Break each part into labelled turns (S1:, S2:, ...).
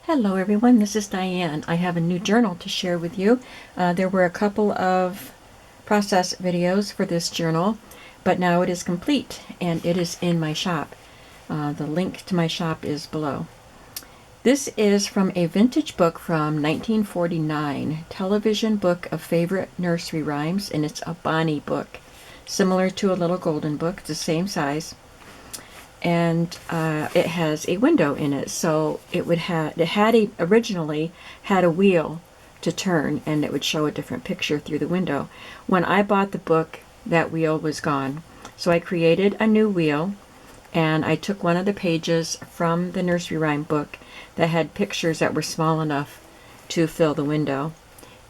S1: Hello everyone, this is Diane. I have a new journal to share with you. There were a couple of process videos for this journal, but now it is complete and it is in my shop. The link to my shop is below. This is from a vintage book from 1949, television book of favorite nursery rhymes, and it's a Bonnie book, similar to a Little Golden Book, the same size. And it has a window in it, so originally had a wheel to turn, and it would show a different picture through the window. When I bought the book, that wheel was gone, so I created a new wheel, and I took one of the pages from the nursery rhyme book that had pictures that were small enough to fill the window,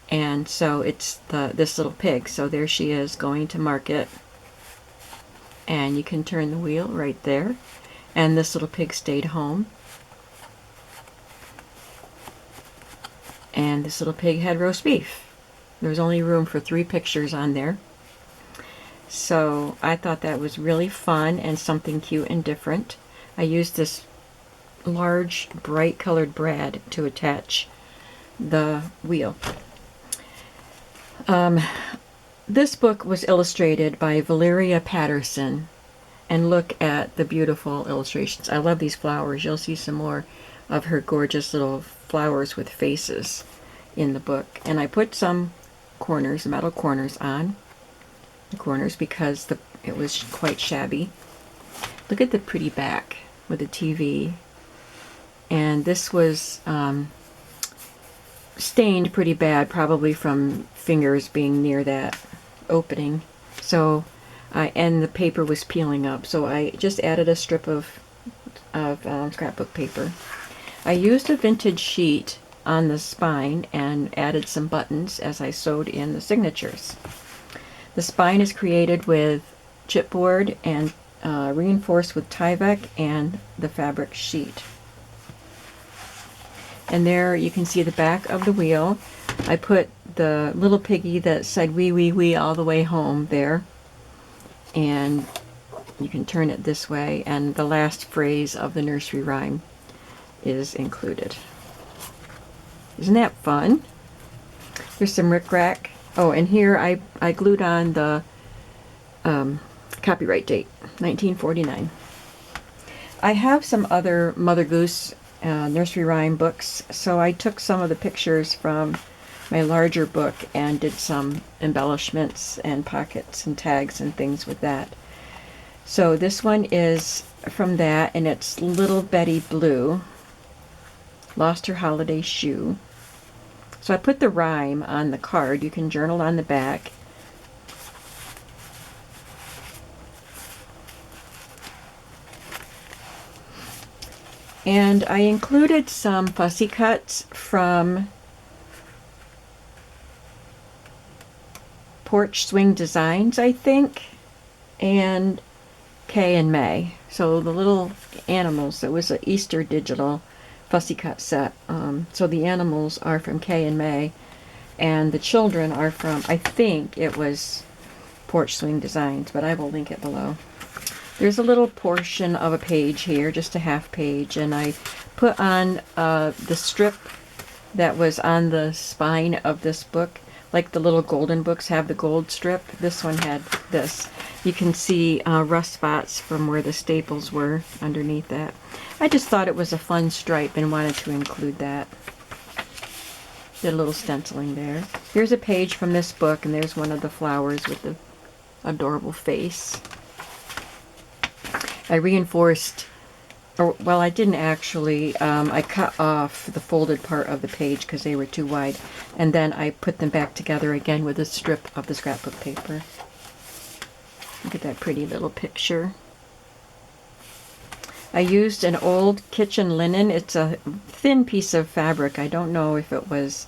S1: and so it's this little pig. So there she is going to market. And you can turn the wheel right there. And this little pig stayed home. And this little pig had roast beef. There was only room for 3 pictures on there. So I thought that was really fun and something cute and different. I used this large, bright colored brad to attach the wheel. This book was illustrated by Valeria Patterson, and look at the beautiful illustrations. I love these flowers. You'll see some more of her gorgeous little flowers with faces in the book. And I put some corners, metal corners, on the corners because it was quite shabby. Look at the pretty back with the TV. And this was stained pretty bad, probably from fingers being near that opening. So and the paper was peeling up, so I just added a strip of scrapbook paper. I used a vintage sheet on the spine and added some buttons as I sewed in the signatures. The spine is created with chipboard and reinforced with Tyvek and the fabric sheet. And there you can see the back of the wheel. I put the little piggy that said wee wee wee all the way home there, and you can turn it this way, and the last phrase of the nursery rhyme is included. Isn't that fun? There's some rickrack. Oh, and here I glued on the copyright date, 1949. I have some other Mother Goose nursery rhyme books, so I took some of the pictures from my larger book and did some embellishments and pockets and tags and things with that. So this one is from that, and it's Little Betty Blue lost her holiday shoe. So I put the rhyme on the card. You can journal on the back. And I included some fussy cuts from Porch Swing Designs, I think, and Kay and May. So the little animals, it was an Easter digital fussy cut set. So the animals are from Kay and May, and the children are from, I think it was Porch Swing Designs, but I will link it below. There's a little portion of a page here, just a half page, and I put on the strip that was on the spine of this book. Like the little golden books have the gold strip, this one had this. You can see rust spots from where the staples were underneath that. I just thought it was a fun stripe and wanted to include that. Did a little stenciling there. Here's a page from this book, and there's one of the flowers with the adorable face. I reinforced, or well, I didn't actually, I cut off the folded part of the page because they were too wide, and then I put them back together again with a strip of the scrapbook paper. Look at that pretty little picture. I used an old kitchen linen. It's a thin piece of fabric. I don't know if it was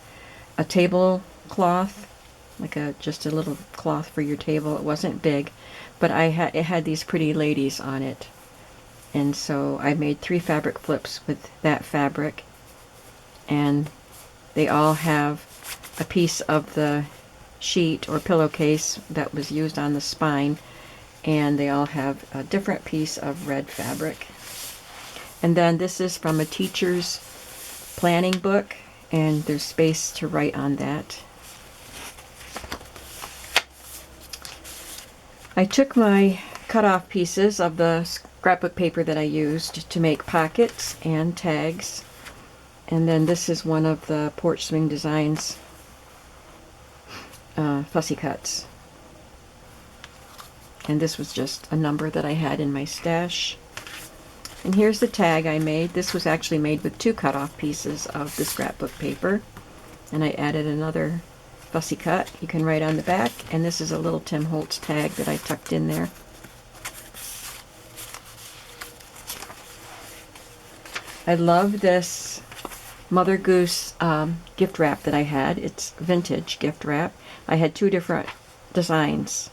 S1: a tablecloth, like just a little cloth for your table. It wasn't big, but it had these pretty ladies on it. And so I made 3 fabric flips with that fabric, and they all have a piece of the sheet or pillowcase that was used on the spine, and they all have a different piece of red fabric. And then this is from a teacher's planning book, and there's space to write on that. I took my cut-off pieces of the scrapbook paper that I used to make pockets and tags, and then this is one of the Porch Swing Designs fussy cuts. And this was just a number that I had in my stash. And here's the tag I made. This was actually made with 2 cut-off pieces of the scrapbook paper. And I added another fussy cut. You can write on the back. And this is a little Tim Holtz tag that I tucked in there. I love this Mother Goose gift wrap that I had. It's vintage gift wrap. I had 2 different designs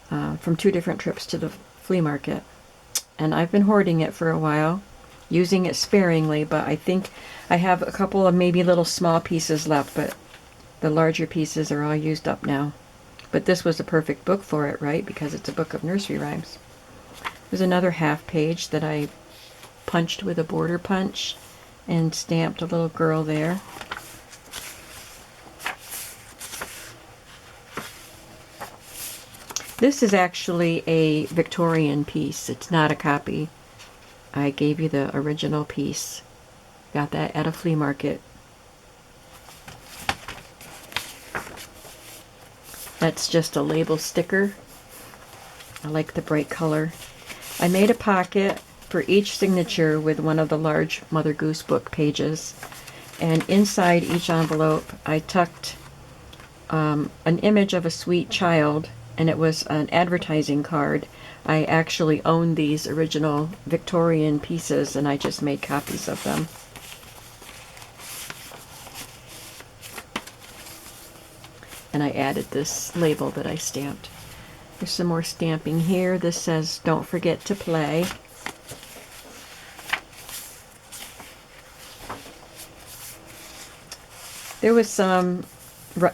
S1: from 2 different trips to the flea market. And I've been hoarding it for a while, using it sparingly, but I think I have a couple of maybe little small pieces left, but the larger pieces are all used up now. But this was a perfect book for it, right? Because it's a book of nursery rhymes. There's another half page that I punched with a border punch and stamped a little girl there. This is actually a Victorian piece. It's not a copy. I gave you the original piece. Got that at a flea market. That's just a label sticker. I like the bright color. I made a pocket for each signature with one of the large Mother Goose book pages. And inside each envelope, I tucked an image of a sweet child, and it was an advertising card. I actually own these original Victorian pieces, and I just made copies of them. And I added this label that I stamped. There's some more stamping here. This says, "Don't forget to play." There was some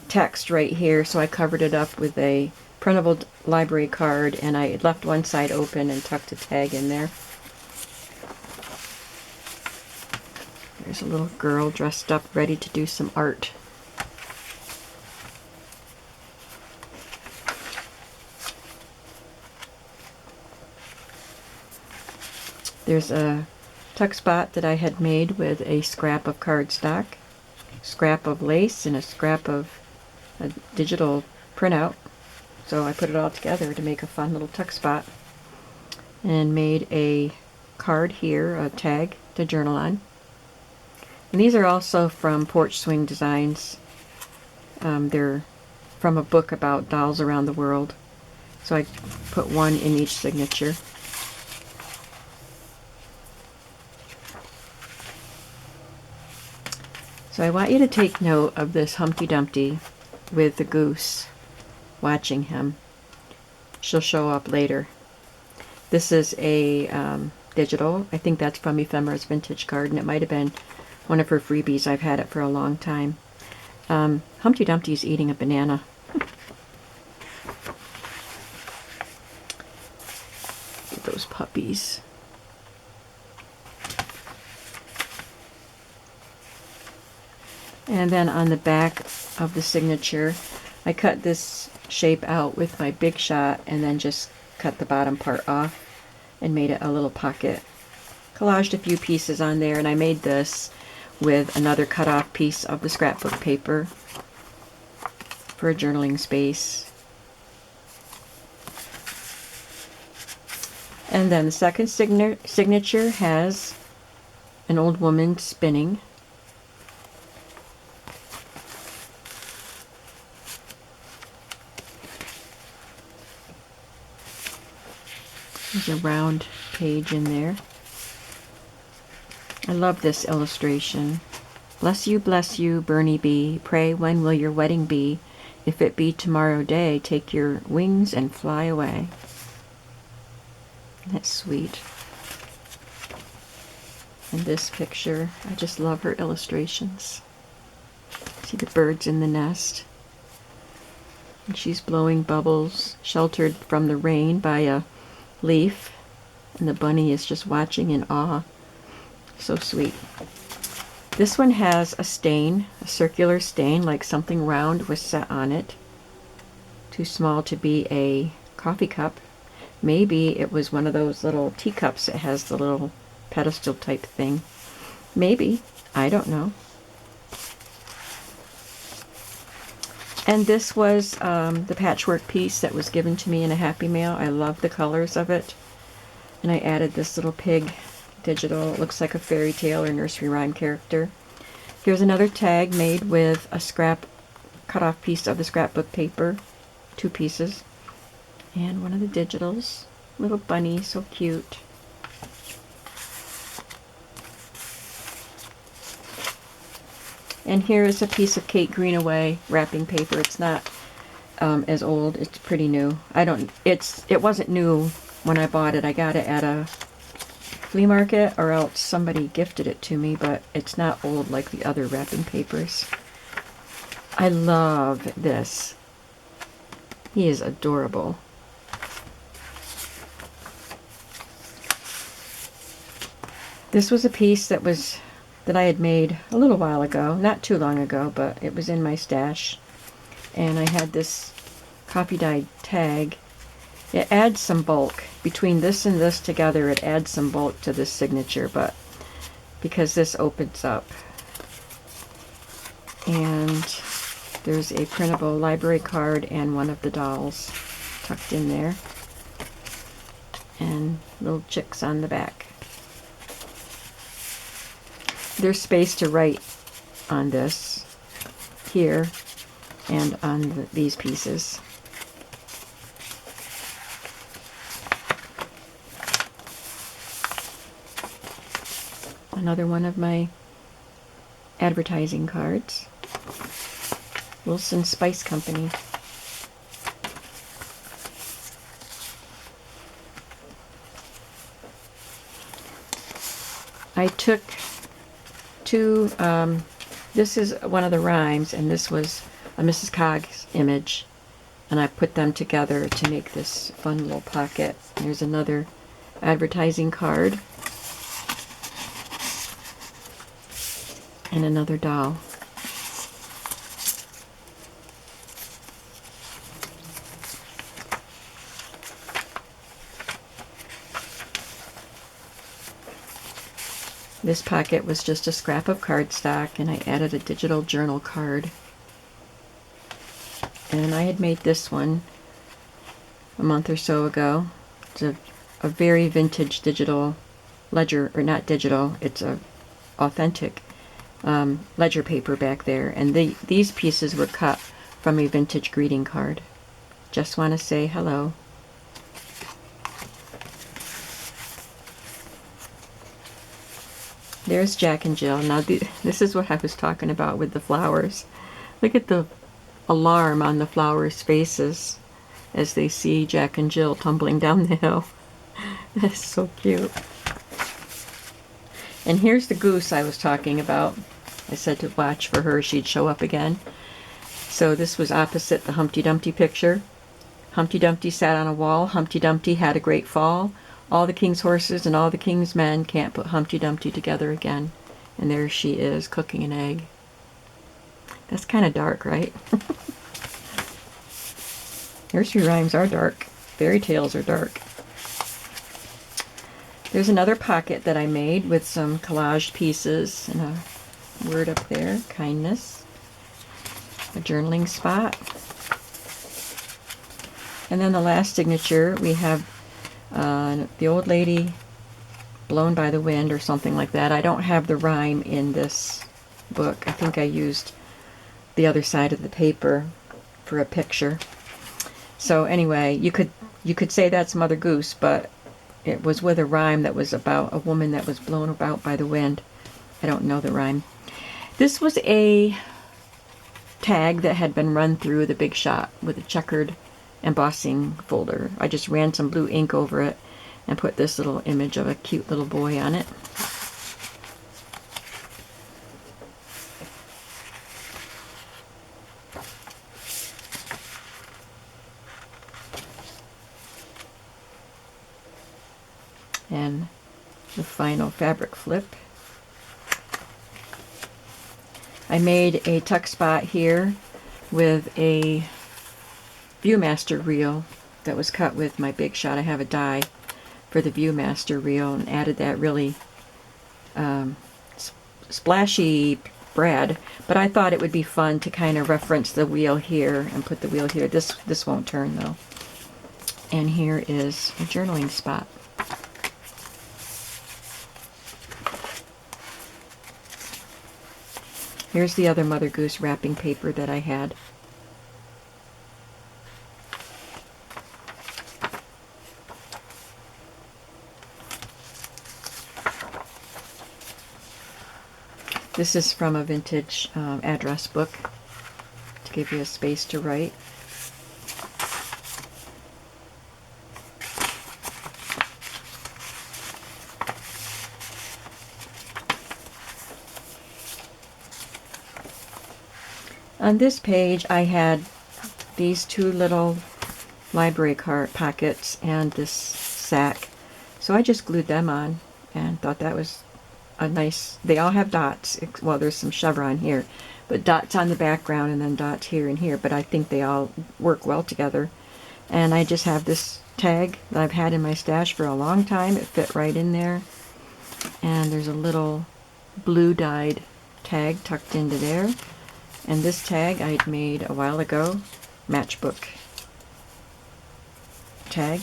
S1: text right here, so I covered it up with a printable library card, and I left one side open and tucked a tag in there. There's a little girl dressed up, ready to do some art. There's a tuck spot that I had made with a scrap of cardstock, scrap of lace, and a scrap of a digital printout. So I put it all together to make a fun little tuck spot, and made a card here, a tag to journal on. And these are also from Porch Swing Designs. They're from a book about dolls around the world. So I put one in each signature. So I want you to take note of this Humpty Dumpty with the goose watching him. She'll show up later. This is a digital. I think that's from Ephemera's vintage card, and it might have been one of her freebies. I've had it for a long time. Humpty Dumpty's eating a banana. Look at those puppies. And then on the back of the signature, I cut this shape out with my Big Shot and then just cut the bottom part off and made it a little pocket. Collaged a few pieces on there, and I made this with another cut off piece of the scrapbook paper for a journaling space. And then the second signature has an old woman spinning. There's a round page in there. I love this illustration. Bless you, Bernie bee. Pray, when will your wedding be? If it be tomorrow day, take your wings and fly away. That's sweet. And this picture, I just love her illustrations. See the birds in the nest. And she's blowing bubbles, sheltered from the rain by a leaf, and the bunny is just watching in awe. So sweet. This one has a stain, a circular stain, like something round was set on it. Too small to be a coffee cup. Maybe it was one of those little teacups that has the little pedestal type thing. Maybe. I don't know. And this was the patchwork piece that was given to me in a Happy Mail. I love the colors of it. And I added this little pig digital. It looks like a fairy tale or nursery rhyme character. Here's another tag made with a scrap cut off piece of the scrapbook paper. 2 pieces. And one of the digitals. Little bunny, so cute. And here is a piece of Kate Greenaway wrapping paper. It's not as old. It's pretty new. It wasn't new when I bought it. I got it at a flea market, or else somebody gifted it to me, but it's not old like the other wrapping papers. I love this. He is adorable. This was a piece that I had made a little while ago, not too long ago, but it was in my stash. And I had this copy dyed tag. It adds some bulk. Between this and this together, it adds some bulk to this signature, but because this opens up. And there's a printable library card and one of the dolls tucked in there. And little chicks on the back. There's space to write on this here and on these pieces. Another one of my advertising cards. Wilson Spice Company. I took two, this is one of the rhymes, and this was a Mrs. Coggs image, and I put them together to make this fun little pocket. There's another advertising card and another doll. This pocket was just a scrap of cardstock, and I added a digital journal card. And I had made this one a month or so ago. It's a very vintage digital ledger, or not digital, it's a authentic ledger paper back there. And these pieces were cut from a vintage greeting card. Just want to say hello. There's Jack and Jill. Now this is what I was talking about with the flowers. Look at the alarm on the flowers' faces as they see Jack and Jill tumbling down the hill. That's so cute. And here's the goose I was talking about. I said to watch for her, she'd show up again. So this was opposite the Humpty Dumpty picture. Humpty Dumpty sat on a wall. Humpty Dumpty had a great fall. All the king's horses and all the king's men can't put Humpty Dumpty together again. And there she is, cooking an egg. That's kind of dark, right? Nursery rhymes are dark. Fairy tales are dark. There's another pocket that I made with some collaged pieces and a word up there, kindness. A journaling spot. And then the last signature, we have the old lady blown by the wind or something like that. I don't have the rhyme in this book. I think I used the other side of the paper for a picture. So anyway, you could say that's Mother Goose, but it was with a rhyme that was about a woman that was blown about by the wind. I don't know the rhyme. This was a tag that had been run through the Big Shot with a checkered embossing folder. I just ran some blue ink over it and put this little image of a cute little boy on it. And the final fabric flip. I made a tuck spot here with a Viewmaster reel that was cut with my Big Shot. I have a die for the Viewmaster reel and added that really splashy brad, but I thought it would be fun to kind of reference the wheel here and put the wheel here. This won't turn though. And here is a journaling spot. Here's the other Mother Goose wrapping paper that I had. This is from a vintage address book to give you a space to write. On this page I had these two little library card pockets and this sack, so I just glued them on and thought that was a nice, they all have dots, well there's some chevron here, but dots on the background and then dots here and here, but I think they all work well together. And I just have this tag that I've had in my stash for a long time. It fit right in there, and there's a little blue dyed tag tucked into there. And this tag I'd made a while ago, matchbook tag.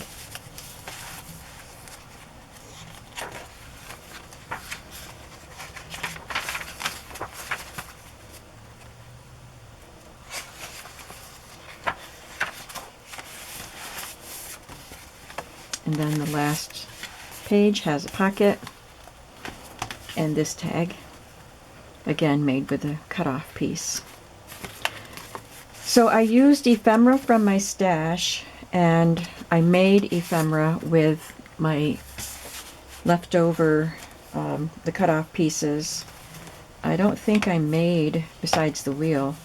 S1: And then the last page has a pocket and this tag, again made with a cutoff piece. So I used ephemera from my stash, and I made ephemera with my leftover, the cutoff pieces. I don't think I made, besides the wheel,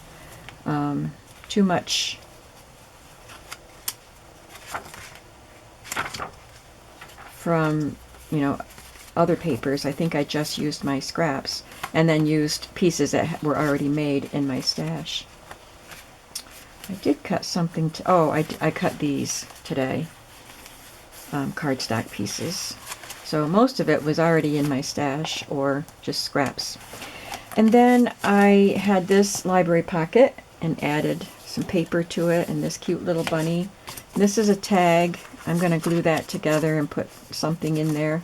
S1: too much from, other papers. I think I just used my scraps and then used pieces that were already made in my stash. I did cut something to, I cut these today, cardstock pieces. So most of it was already in my stash or just scraps. And then I had this library pocket and added some paper to it and this cute little bunny. And this is a tag. I'm going to glue that together and put something in there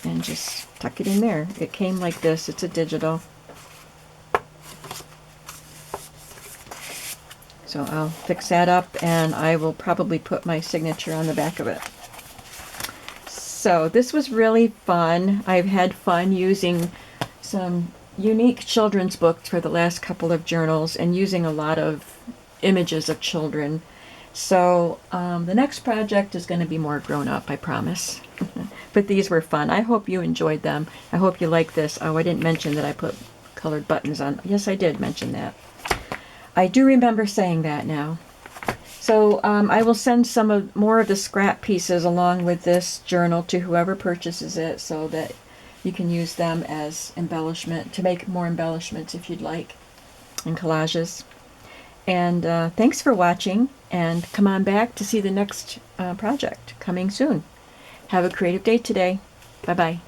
S1: and just tuck it in there. It came like this. It's a digital. So I'll fix that up and I will probably put my signature on the back of it. So this was really fun. I've had fun using some unique children's books for the last couple of journals and using a lot of images of children. So the next project is going to be more grown up, I promise. But these were fun. I hope you enjoyed them. I hope you like this. Oh, I didn't mention that I put colored buttons on. Yes, I did mention that. I do remember saying that now. So I will send more of the scrap pieces along with this journal to whoever purchases it so that you can use them as embellishment, to make more embellishments if you'd like, and collages. And thanks for watching, and come on back to see the next project coming soon. Have a creative day today. Bye-bye.